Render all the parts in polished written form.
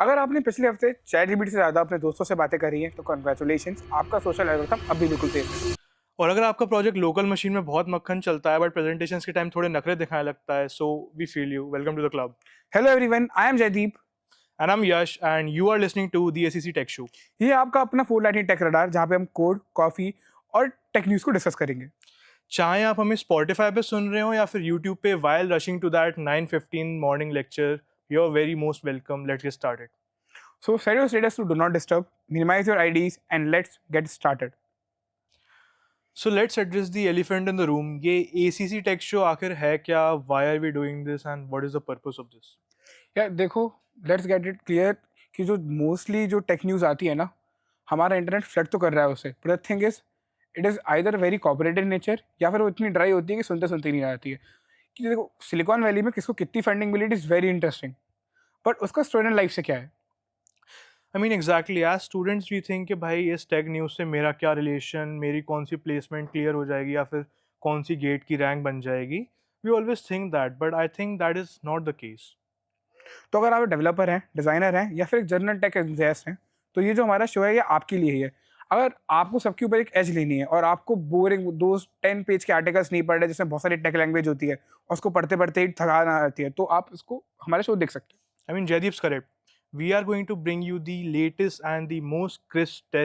अगर आपने पिछले हफ्ते चैटजीपीटी से ज़्यादा अपने दोस्तों से बातें करी हैं तो कॉन्ग्रेचुलेशंस, आपका सोशल एल्गोरिथम अब भी बिल्कुल सेफ है। और अगर आपका प्रोजेक्ट लोकल मशीन में बहुत मक्खन चलता है बट प्रेजेंटेशंस के टाइम थोड़े नखरे दिखाने लगता है, so we feel you. Welcome to the club. Hello everyone, I am Jaideep. And I am Yash and you are listening to the ACC tech show. ये आपका अपना फोर लाइटिंग टेक रडार, जहाँ पे हम कोड, कॉफ़ी और टेक न्यूज़ को discuss करेंगे। चाहे आप हमें स्पॉटिफाई पे सुन रहे हो या फिर यूट्यूब पे while rushing to that 9:15 morning lecture, you are very most welcome. Let's get started. So set your status to do not disturb, minimize your IDs and let's get started. So let's address the elephant in the room. ये ACC tech show आखिर है क्या? Why are we doing this and what is the purpose of this? यार देखो, let's get it clear कि जो mostly जो tech news आती है ना, हमारा इंटरनेट फ्लड तो कर रहा है उसे, but the thing is it is either very cooperative nature या फिर वो इतनी ड्राई होती है कि सुनते सुनते नहीं आती है। कि देखो, सिलिकॉन वैली में किसको कितनी फंडिंग मिली, it is very interesting, but उसका स्टूडेंट लाइफ से क्या है? I mean exactly, as students we think कि भाई इस टेक न्यूज़ से मेरा क्या रिलेशन, मेरी कौन सी प्लेसमेंट क्लियर हो जाएगी या फिर कौन सी गेट की रैंक बन जाएगी। We always think that, but I think that is not the case. तो अगर आप डेवलपर हैं, डिज़ाइनर हैं या फिर एक जनरल टेक एंथुसियास्ट हैं, तो ये जो हमारा शो है ये आपके लिए ही है। अगर आपको सबके ऊपर एक एज लेनी है और आपको बोरिंग दो 10 पेज के आर्टिकल्स नहीं पढ़ रहे जिसमें बहुत सारी टेक लैंग्वेज होती है और उसको पढ़ते पढ़ते ही थकान आ जाती है, तो आप इसको हमारे शो देख सकते हैं। I mean, Jaideep's correct. We are going to bring you the latest and the most crisp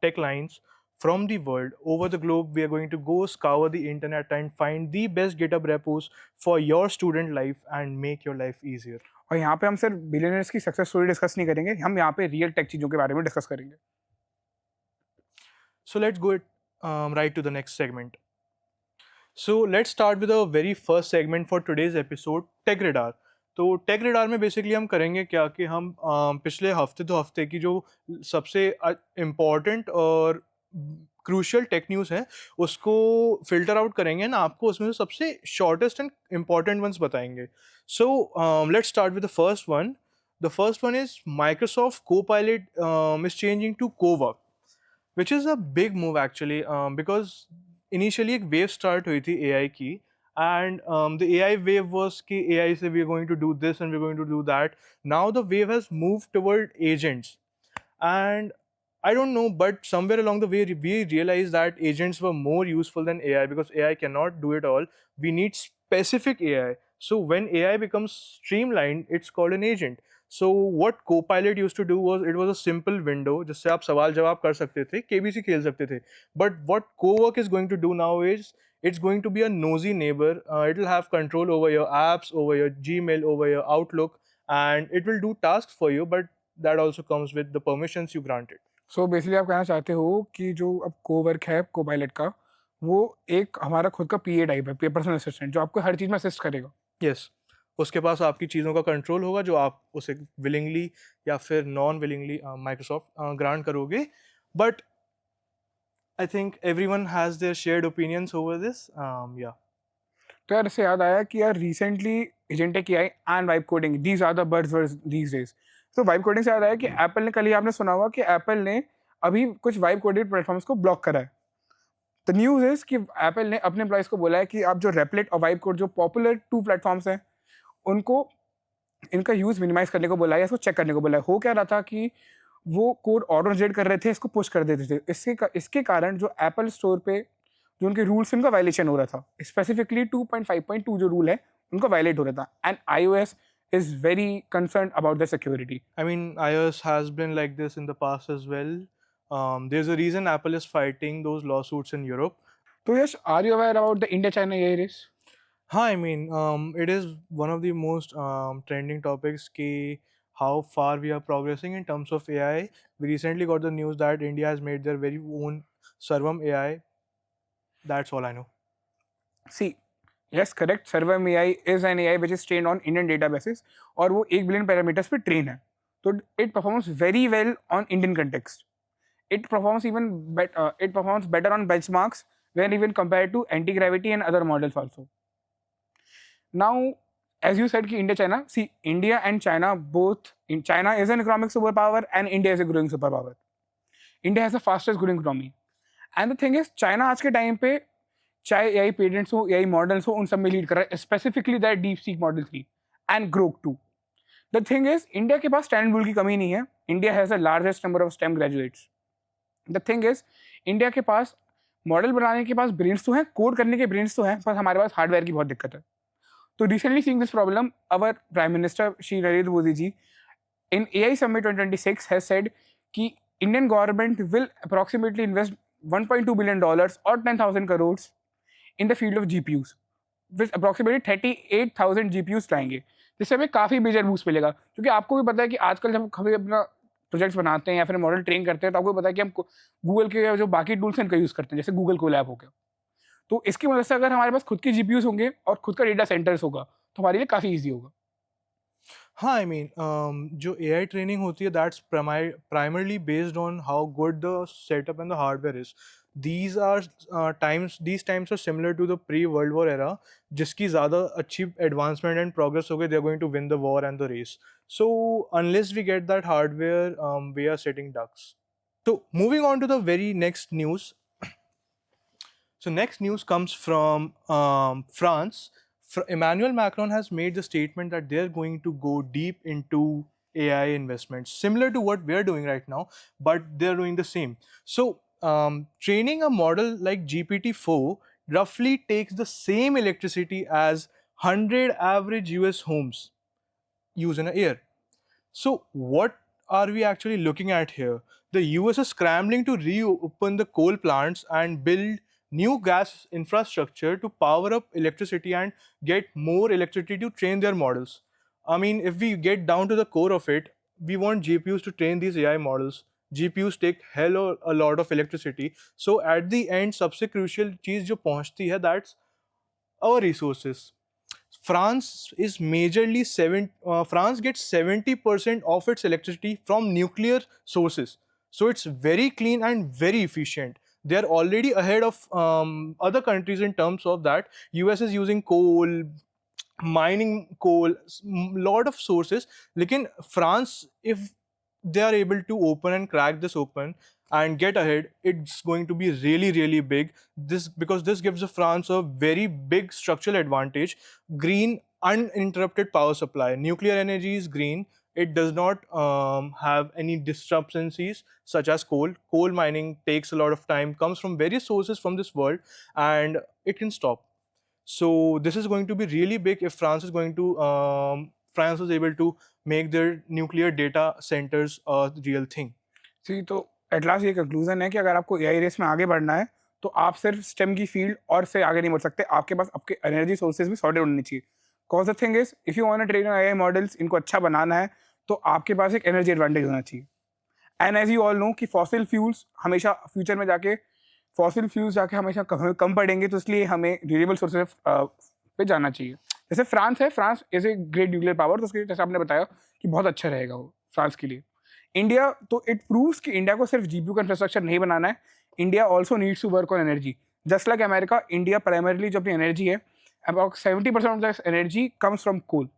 tech lines from the world. Over the globe, we are going to go scour the internet and find the best GitHub repos for your student life and make your life easier. और यहाँ पे हम सिर्फ billionaires की success story discuss नहीं करेंगे, हम यहाँ पे रियल टेक चीज़ों के बारे में डिस्कस करेंगे। So let's go right to the next segment. So let's start with the very first segment for today's episode, Tech Radar. तो टेक रेडार में बेसिकली हम करेंगे क्या कि हम पिछले हफ्ते 2 हफ्ते की जो सबसे इम्पॉर्टेंट और क्रूशियल टेक न्यूज़ है उसको फिल्टर आउट करेंगे ना, आपको उसमें से सबसे शॉर्टेस्ट एंड इम्पॉर्टेंट वंस बताएंगे। So let's start with the first one. The first one is Microsoft Copilot is changing to Cowork, which is a big move actually, because initially एक wave start हुई थी AI की, and the AI wave was कि AI से we are going to do this and we are going to do that. Now the wave has moved toward agents, and I don't know, but somewhere along the way we realized that agents were more useful than AI because AI cannot do it all. We need specific AI. So when AI becomes streamlined, it's called an agent. So what Copilot used to do was, it was a simple window जिससे आप सवाल जवाब कर सकते थे, KBC खेल सकते थे. But what Cowork is going to do now is it's going to be a nosy neighbor. It'll have control over your apps, over your Gmail, over your Outlook, and it will do tasks for you. But that also comes with the permissions you granted. So basically आप कहना चाहते हो कि जो अब Cowork है Copilot का, वो एक हमारा खुद का पीए टाइप है, पर्सनल असिस्टेंट, जो आपको हर चीज़ में असिस्ट करेगा। यस, उसके पास आपकी चीज़ों का कंट्रोल होगा जो आप उसे विलिंगली या फिर नॉन विलिंगली माइक्रोसॉफ्ट ग्रांट करोगे। But I think everyone has their shared opinions over this. या तो यार इससे याद आया कि यार recently agentic AI and vibe coding, these are the buzzwords these days. तो वाइब कोडिंग से याद आया कि एप्पल ने, कल ही आपने सुना होगा कि एप्पल ने अभी कुछ वाइब कोडेड प्लेटफॉर्म्स को ब्लॉक करा है। द न्यूज़ इज कि एप्पल ने अपने एम्प्लॉइज़ को बोला है कि आप जो रेपलेट और वाइब कोड, जो पॉपुलर 2 प्लेटफॉर्म्स हैं, उनको इनका यूज़ मिनिमाइज़ करने को बोला है या इसको चेक करने को बोला है। हो क्या रहा था कि वो कोड ऑटो जनरेट कर रहे थे, इसको पुश कर देते थे। इसके कारण जो एप्पल स्टोर पे जो उनके रूल्स, उनका वायलेशन हो रहा था। स्पेसिफिकली 2.5.2 जो रूल है, उनका वायलेट हो रहा था, and iOS is very concerned about the security. I mean, iOS has been like this in the past as well. There's a reason Apple is fighting those lawsuits in Europe. तो Yash, are you aware about the India China AI race? हाँ, I mean, it is one of the most trending topics कि how far we are progressing in terms of AI. We recently got the news that India has made their very own Sarvam AI. That's all I know. See, yes correct, server में AI is an AI which is train on Indian databases, और वो 1 billion parameters पे train है। तो it performs very well on Indian context. It performs better on benchmarks when even compared to anti-gravity and other models also. Now, as you said कि India China, see, India and China both, in China is an economic superpower and India is a growing superpower. India has the fastest growing economy, and the thing is China आज के time पे चाहे AI patents हो, AI models हो, उन सब में lead कर रहा है, specifically that deep seek model 3 and Grok 2। The thing is India के पास टैलेंट पूल की कमी नहीं है. India has the largest number of stem graduates. The thing is India के पास मॉडल बनाने के पास ब्रेन्स तो हैं, कोड करने के ब्रेन्स तो हैं, पर हमारे पास हार्डवेयर की बहुत दिक्कत है. तो recently seeing this problem, our prime minister Shri Narendra Modi ji in AI Summit 2026 has said कि Indian government will approximately invest $1.2 billion or 10,000 crores in the field of GPUs, which approximately 38,000 GPUs लाएंगे, जिससे हमें काफ़ी मेजर बूस्ट मिलेगा. क्योंकि आपको भी पता है कि आजकल जब हम अपना प्रोजेक्ट्स बनाते हैं या फिर मॉडल ट्रेन करते हैं, तो आपको पता है कि हम गूगल के जो बाकी टूल्स हैं उनका यूज़ करते हैं, जैसे गूगल कोलैब हो गया. तो इसकी मदद से अगर हमारे पास खुद की GPUs होंगे और खुद का डेटा सेंटर्स होगा, तो हमारे लिए काफ़ी ईजी होगा. हाँ, आई मीन जो AI ट्रेनिंग होती है that's primarily based on how good the setup and the hardware is. these times are similar to the pre World War era, जिसकी ज़्यादा अच्छी एडवांसमेंट एंड प्रोग्रेस हो गई, they are going to win the war and the race. So unless we get that hardware, we are sitting ducks. So moving on to the very next news. So next news comes from France. Emmanuel Macron has made the statement that they're going to go deep into AI investments, similar to what we're doing right now, but they're doing the same. So training a model like GPT-4 roughly takes the same electricity as 100 average US homes use in a year. So, what are we actually looking at here? The US is scrambling to reopen the coal plants and build new gas infrastructure to power up electricity and get more electricity to train their models. I mean, if we get down to the core of it, we want GPUs to train these AI models. GPUs take a lot of electricity. So at the end, सबसे crucial चीज़ जो पहुंचती है, that's our resources. France gets 70% of its electricity from nuclear sources, so it's very clean and very efficient. They are already ahead of other countries in terms of that. US is using coal, mining coal, lot of sources. Lekin France, if they are able to open and crack this open and get ahead, it's going to be really really big. This because this gives France a very big structural advantage. Green uninterrupted power supply. Nuclear energy is green. It does not have any disruptions such as coal. Coal mining takes a lot of time, comes from various sources from this world, and it can stop. So this is going to be really big if France is able to make their nuclear data centers a real thing. सी तो at last ये conclusion है कि अगर आपको AI race में आगे बढ़ना है, तो आप सिर्फ स्टेम की फील्ड और से आगे नहीं बढ़ सकते. आपके पास आपके एनर्जी सोर्सेज भी सॉर्टेड होनी चाहिए. Cause the thing is, if you want to train AI models, इनको अच्छा बनाना है, तो आपके पास एक एनर्जी एडवांटेज होना चाहिए. And as you all know कि फॉसिल फ्यूल्स हमेशा फ्यूचर में जाके हमेशा कम पड़ेंगे, तो इसलिए हमें रिन्यूएबल सोर्सेज पे जाना चाहिए. जैसे फ्रांस है, France is a great nuclear power, तो उसके लिए जैसे आपने बताया कि बहुत अच्छा रहेगा वो फ्रांस के लिए. इंडिया, तो इट प्रूव्स कि इंडिया को सिर्फ जीपीयू का इंफ्रास्ट्रक्चर नहीं बनाना है. India also needs to work on energy. Just like America, India primarily जो अपनी एनर्जी है, about 70% of the energy comes from coal.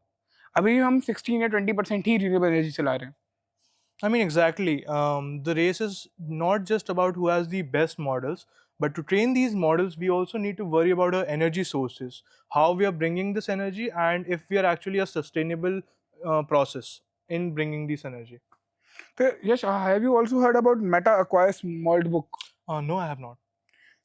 अभी हम 16 या 20% ही रिन्यूएबल एनर्जी चला रहे हैं. I mean, exactly. The race is not just about who has the best models, but to train these models, we also need to worry about our energy sources, how we are bringing this energy, and if we are actually a sustainable process in bringing this energy. So, Yash, have you also heard about Meta acquires Moldbook? No, I have not.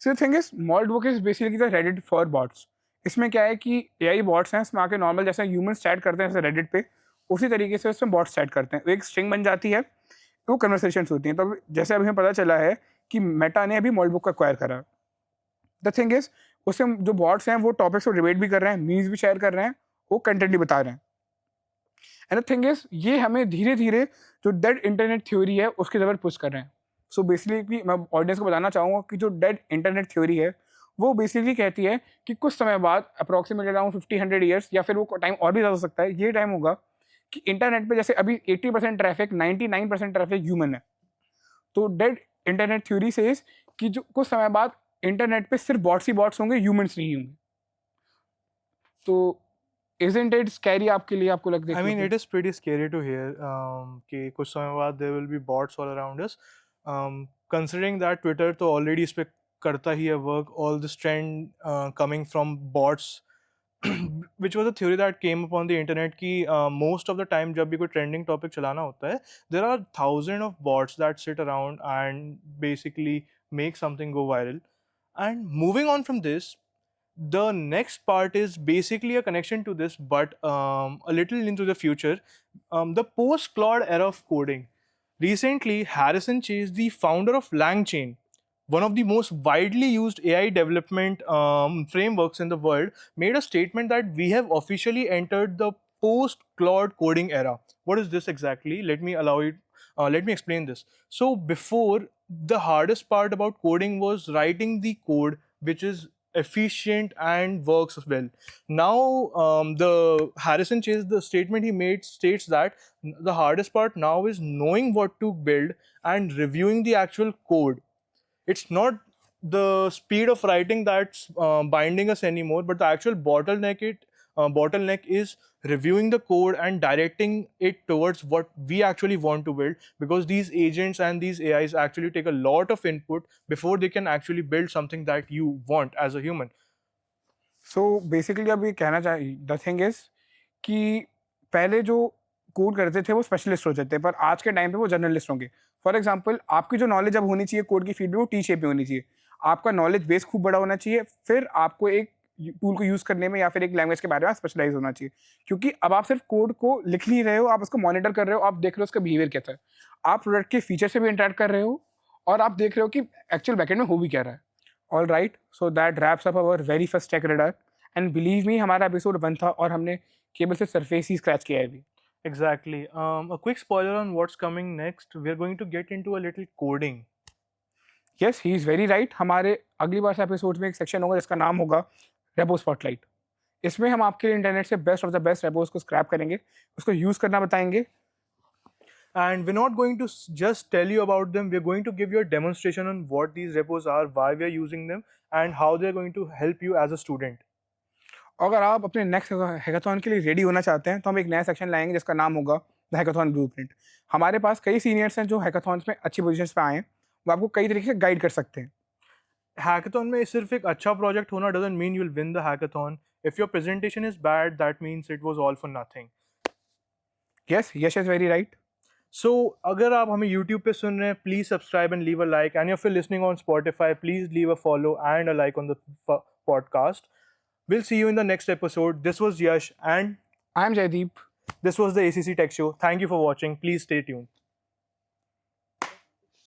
So the thing is, Moldbook is basically the Reddit for bots. इसमें क्या है कि AI bots हैं, इसमें आके normal जैसे humans chat करते हैं जैसे रेडिट पे, उसी तरीके से उसमें बॉट्स चैट करते हैं. एक स्ट्रिंग बन जाती है, वो कन्वर्सेशंस होती हैं. तो जैसे अभी हमें पता चला है कि मेटा ने अभी मोल्डबुक को एक्वायर करा. द थिंग इज, उससे जो बॉट्स हैं वो टॉपिक्स को डिबेट भी कर रहे हैं, मीम्स भी शेयर कर रहे हैं, वो कंटेंट भी बता रहे हैं. एंड द थिंग इज, ये हमें धीरे धीरे जो डेड इंटरनेट थ्योरी है उसकी तरफ पुश कर रहे हैं. सो बेसिकली मैं ऑडियंस को बताना चाहूँगा कि जो डेड इंटरनेट थ्योरी है वो बेसिकली कहती है कि कुछ समय बाद अप्रॉक्सीमेटली अराउंड 50-100 ईयर्स, या फिर वो टाइम और भी ज़्यादा हो सकता है, ये टाइम होगा कि इंटरनेट पे जैसे अभी 80% ट्रैफिक, 99% ट्रैफिक ह्यूमन है. तो डेड इंटरनेट थ्योरी से कि जो कुछ समय बाद इंटरनेट पे सिर्फ बॉट्स ही बॉट्स होंगे, ह्यूमंस नहीं होंगे. तो isn't it scary आपके लिए, आपको लगता है? I mean, it is pretty scary to hear कि कुछ समय बाद there will be bots all around us. Considering that Twitter तो already इस पे करता ही है work, all this trend coming from bots which was a theory that came upon the internet कि most of the time जब भी कोई trending topic चलाना होता है, there are thousands of bots that sit around and basically make something go viral. And moving on from this, the next part is basically a connection to this, but a little into the future. The post-Claude era of coding. Recently, Harrison Chase, the founder of LangChain, one of the most widely used AI development frameworks in the world, made a statement that we have officially entered the post-Claude coding era. What is this exactly? Let me explain this. So before, the hardest part about coding was writing the code, which is efficient and works well. Now, the Harrison Chase, the statement he made states that the hardest part now is knowing what to build and reviewing the actual code. It's not the speed of writing that's binding us anymore, but the actual bottleneck is reviewing the code and directing it towards what we actually want to build, because these agents and these AIs actually take a lot of input before they can actually build something that you want as a human. So basically अब ये कहना चाहिए, the thing is कि पहले जो code करते थे वो स्पेशलिस्ट होते थे, पर आज के टाइम पे वो जर्नलिस्ट होंगे. फॉर एग्जांपल, आपकी जो नॉलेज अब होनी चाहिए कोड की फील्ड में वो टी शेप में होनी चाहिए. आपका नॉलेज बेस खूब बड़ा होना चाहिए, फिर आपको एक टूल को यूज़ करने में या फिर एक लैंग्वेज के बारे में स्पेशलाइज होना चाहिए. क्योंकि अब आप सिर्फ कोड को लिख नहीं रहे हो, आप उसको मॉनिटर कर रहे हो, आप देख रहे हो उसका बिहेवियर कैसा है, आप प्रोडक्ट के फीचर से भी इंटरेक्ट कर रहे हो, और आप देख रहे हो कि एक्चुअल बैकेंड में हो भी क्या रहा है. All right, so that wraps up our very first tech radar. And believe me, हमारा एपिसोड 1 था और हमने केवल से सरफेस ही स्क्रैच किया है अभी. Exactly. A quick spoiler on what's coming next. We're going to get into a little coding. Yes, he is very right. हमारे अगली बार से एपिसोड में एक सेक्शन होगा जिसका नाम होगा रेपो स्पॉटलाइट. इसमें हम आपके लिए इंटरनेट से best of the best repos को स्क्रैप करेंगे, उसको यूज़ करना बताएंगे. And we're not going to just tell you about them. We're going to give you a demonstration on what these repos are, why we are using them, and how they're going to help you as a student. अगर आप अपने next hackathon के लिए ready होना चाहते हैं तो हम एक नया सेक्शन लाएंगे जिसका नाम होगा द हैकाथॉन ब्लूप्रिंट. हमारे पास कई सीनियर्स हैं जो हैकाथॉन्स में अच्छी पोजीशंस पे आए हैं, वो आपको कई तरीके से गाइड कर सकते हैं. Hackathon में सिर्फ एक अच्छा प्रोजेक्ट होना doesn't mean you'll win the hackathon. If your presentation is bad, that means it was all for nothing. Yes, Yash is very right. So अगर आप हमें YouTube पे सुन रहे हैं, please subscribe and leave a like. And if you're listening on Spotify, please leave a follow and a like on the podcast. We'll see you in the next episode. This was Yash and I am Jaydeep. this was the ACC Tech Show. Thank you for watching. Please stay tuned.